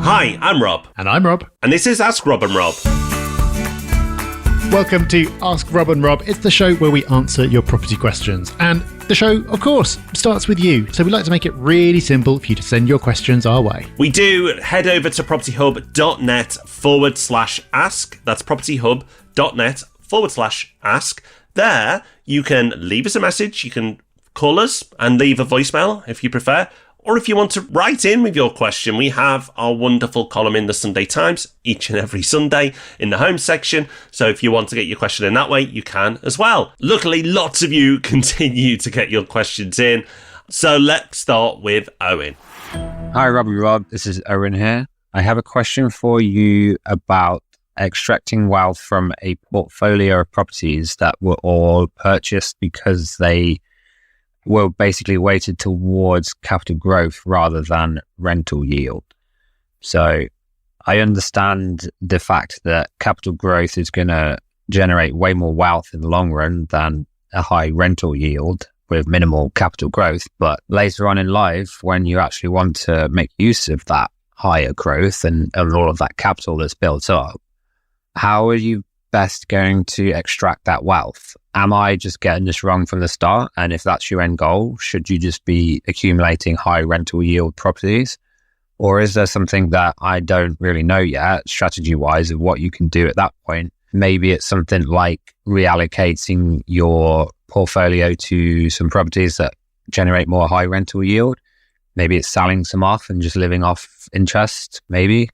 Hi, I'm Rob. And I'm Rob. And this is Ask Rob and Rob. Welcome to Ask Rob and Rob. It's the show where we answer your property questions. And the show, of course, starts with you. So we like to make it really simple for you to send your questions our way. We do. Head over to propertyhub.net/ask. That's propertyhub.net/ask. There, you can leave us a message. You can call us and leave a voicemail if you prefer. Or if you want to write in with your question, we have our wonderful column in the Sunday Times each and every Sunday in the home section. So if you want to get your question in that way, you can as well. Luckily, lots of you continue to get your questions in. So let's start with Owen. Hi, Rob and Rob. This is Owen here. I have a question for you about extracting wealth from a portfolio of properties that were all purchased because they were basically weighted towards capital growth rather than rental yield. So I understand the fact that capital growth is going to generate way more wealth in the long run than a high rental yield with minimal capital growth. But later on in life, when you actually want to make use of that higher growth and all of that capital that's built up, how are you best going to extract that wealth? Am I just getting this wrong from the start? And if that's your end goal, should you just be accumulating high rental yield properties? Or is there something that I don't really know yet, strategy-wise, of what you can do at that point? Maybe it's something like reallocating your portfolio to some properties that generate more high rental yield. Maybe it's selling some off and just living off interest, maybe.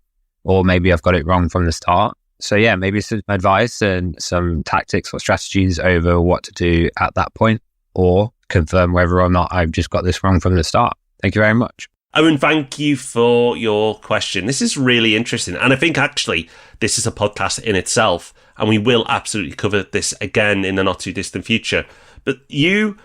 Or maybe I've got it wrong from the start. So yeah, maybe some advice and some tactics or strategies over what to do at that point, or confirm whether or not I've just got this wrong from the start. Thank you very much. Owen, thank you for your question. This is really interesting. And I think actually this is a podcast in itself, and we will absolutely cover this again in the not too distant future. But you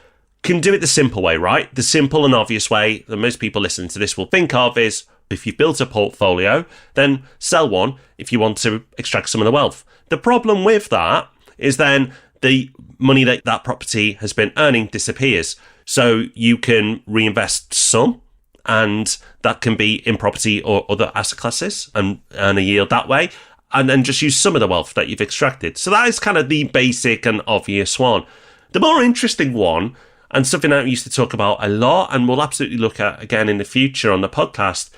can do it the simple way, right? The simple and obvious way that most people listening to this will think of is, if you've built a portfolio, then sell one if you want to extract some of the wealth. The problem with that is then the money that that property has been earning disappears. So you can reinvest some, and that can be in property or other asset classes and earn a yield that way, and then just use some of the wealth that you've extracted. So that is kind of the basic and obvious one. The more interesting one, and something that we used to talk about a lot and we'll absolutely look at again in the future on the podcast,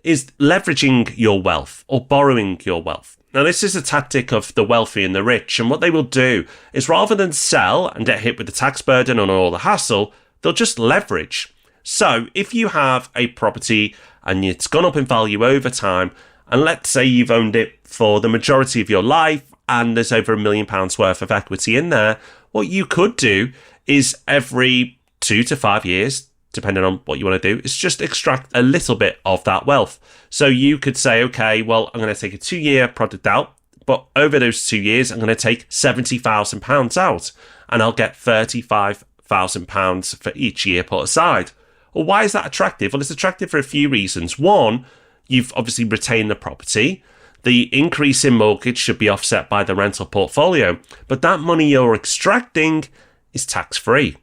is leveraging your wealth or borrowing your wealth. Now, this is a tactic of the wealthy and the rich, and what they will do is rather than sell and get hit with the tax burden and all the hassle, they'll just leverage. So if you have a property and it's gone up in value over time, and let's say you've owned it for the majority of your life and there's over £1 million worth of equity in there, what you could do is every 2 to 5 years, depending on what you want to do, is just extract a little bit of that wealth. So you could say, okay, well, I'm going to take a 2-year product out, but over those 2 years, I'm going to take £70,000 out, and I'll get £35,000 for each year put aside. Well, why is that attractive? Well, it's attractive for a few reasons. One, you've obviously retained the property. The increase in mortgage should be offset by the rental portfolio, but that money you're extracting is tax-free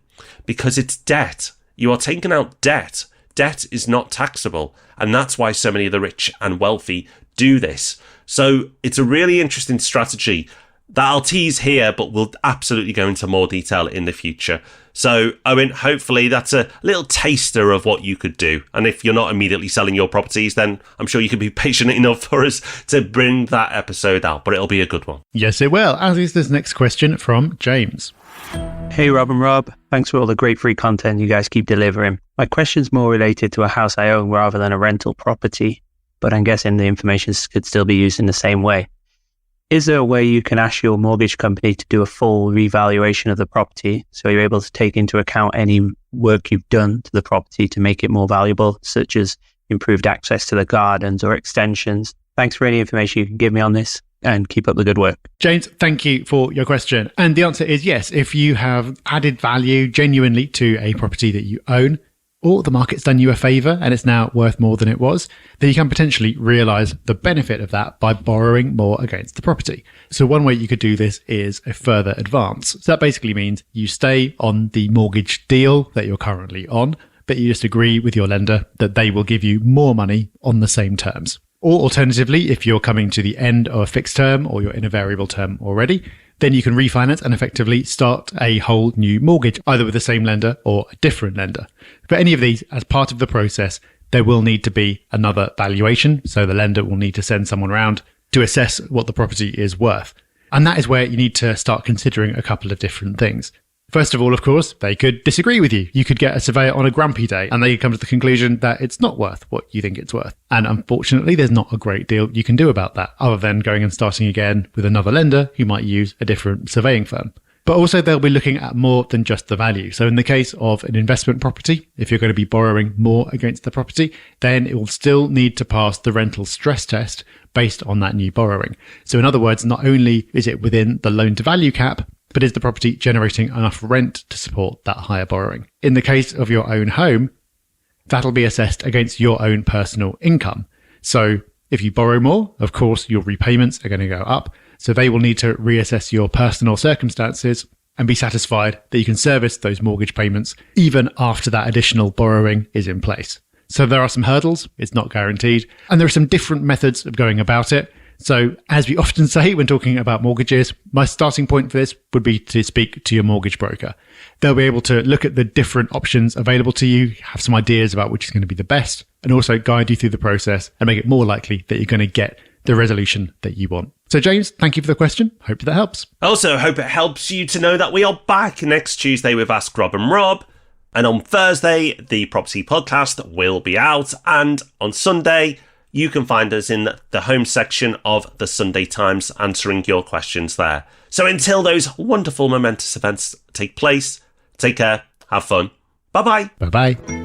because it's debt. You are taking out debt. Debt is not taxable. And that's why so many of the rich and wealthy do this. So it's a really interesting strategy that I'll tease here, but we'll absolutely go into more detail in the future. So, Owen, hopefully that's a little taster of what you could do. And if you're not immediately selling your properties, then I'm sure you can be patient enough for us to bring that episode out, but it'll be a good one. Yes, it will. As is this next question from James. Hey, Rob and Rob. Thanks for all the great free content you guys keep delivering. My question's more related to a house I own rather than a rental property, but I'm guessing the information could still be used in the same way. Is there a way you can ask your mortgage company to do a full revaluation of the property so you're able to take into account any work you've done to the property to make it more valuable, such as improved access to the gardens or extensions? Thanks for any information you can give me on this, and keep up the good work. James, thank you for your question. And the answer is yes. If you have added value genuinely to a property that you own, or the market's done you a favour and it's now worth more than it was, then you can potentially realise the benefit of that by borrowing more against the property. So one way you could do this is a further advance. So that basically means you stay on the mortgage deal that you're currently on, but you just agree with your lender that they will give you more money on the same terms. Or alternatively, if you're coming to the end of a fixed term or you're in a variable term already, then you can refinance and effectively start a whole new mortgage, either with the same lender or a different lender. For any of these, as part of the process, there will need to be another valuation. So the lender will need to send someone around to assess what the property is worth. And that is where you need to start considering a couple of different things. First of all, of course, they could disagree with you. You could get a surveyor on a grumpy day and they come to the conclusion that it's not worth what you think it's worth. And unfortunately, there's not a great deal you can do about that other than going and starting again with another lender who might use a different surveying firm. But also they'll be looking at more than just the value. So in the case of an investment property, if you're going to be borrowing more against the property, then it will still need to pass the rental stress test based on that new borrowing. So in other words, not only is it within the loan to value cap, but is the property generating enough rent to support that higher borrowing? In the case of your own home, that'll be assessed against your own personal income. So if you borrow more, of course, your repayments are going to go up. So they will need to reassess your personal circumstances and be satisfied that you can service those mortgage payments even after that additional borrowing is in place. So there are some hurdles. It's not guaranteed. And there are some different methods of going about it. So as we often say when talking about mortgages, my starting point for this would be to speak to your mortgage broker. They'll be able to look at the different options available to you, have some ideas about which is going to be the best, and also guide you through the process and make it more likely that you're going to get the resolution that you want. So James, thank you for the question. Hope that helps. I also hope it helps you to know that we are back next Tuesday with Ask Rob and Rob. And on Thursday, the Property Podcast will be out. And on Sunday, you can find us in the home section of the Sunday Times answering your questions there. So until those wonderful momentous events take place, take care, have fun. Bye-bye. Bye-bye.